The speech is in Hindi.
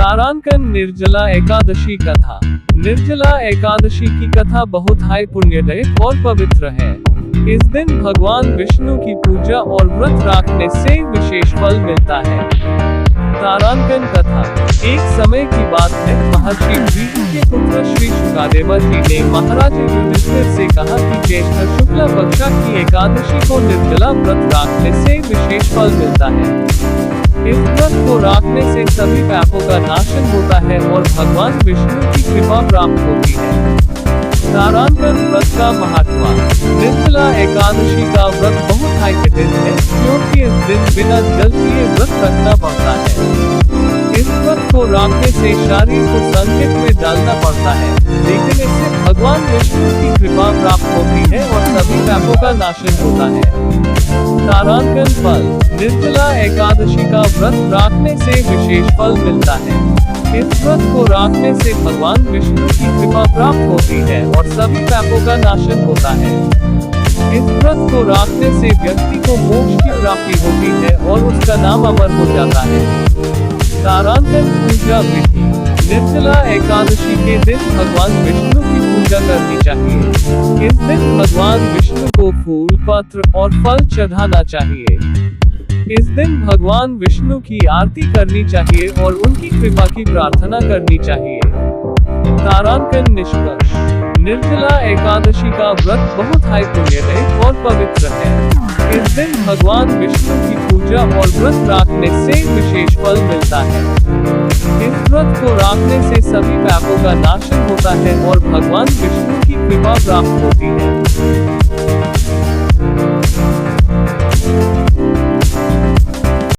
तारांकन निर्जला एकादशी कथा। निर्जला एकादशी की कथा बहुत ही पुण्यदायी और पवित्र है। इस दिन भगवान विष्णु की पूजा और व्रत रखने से विशेष फल मिलता है। तारांकन कथा। एक समय की बात है, महर्षि भृगु के पुत्र श्री शुकादेव जी ने महाराज युधिष्ठिर से कहा कि ज्येष्ठ शुक्ल पक्ष की एकादशी को निर्जला व्रत रखने से विशेष फल मिलता है। इस व्रत को रखने से सभी पापों का नाशन होता है और भगवान विष्णु की कृपा प्राप्त होती है। तारांकन व्रत का महत्व। निर्जला एकादशी का व्रत बहुत ही कठिन है, क्योंकि इस दिन बिना जल पिए व्रत रखना पड़ता है। इस व्रत को रखने से शरीर को संकट में डालना पड़ता है, लेकिन इससे भगवान विष्णु की कृपा प्राप्त होती है और सभी पापों का नाशन होता है। तारांकन फल। निर्जला एकादशी का व्रत रखने से विशेष फल मिलता है। इस व्रत को रखने से भगवान विष्णु की कृपा प्राप्त होती है और सभी पापों का नाशन होता है। इस व्रत को रखने से व्यक्ति को मोक्ष की प्राप्ति होती है और उसका नाम अमर हो जाता है। तारांकन पूजा विधि। निर्जला एकादशी के दिन भगवान विष्णु की पूजा करनी चाहिए। इस दिन भगवान विष्णु को फूल, पत्र और फल चढ़ाना चाहिए। इस दिन भगवान विष्णु की आरती करनी चाहिए और उनकी कृपा की प्रार्थना करनी चाहिए। तारांकन निष्कर्ष। निर्जला एकादशी का व्रत बहुत ही पुण्यदायी और पवित्र है। इस दिन भगवान विष्णु की पूजा और व्रत रखने से विशेष फल मिलता है। इस व्रत को रखने से सभी पापों का नाशन होता है और भगवान विष्णु की कृपा प्राप्त होती है।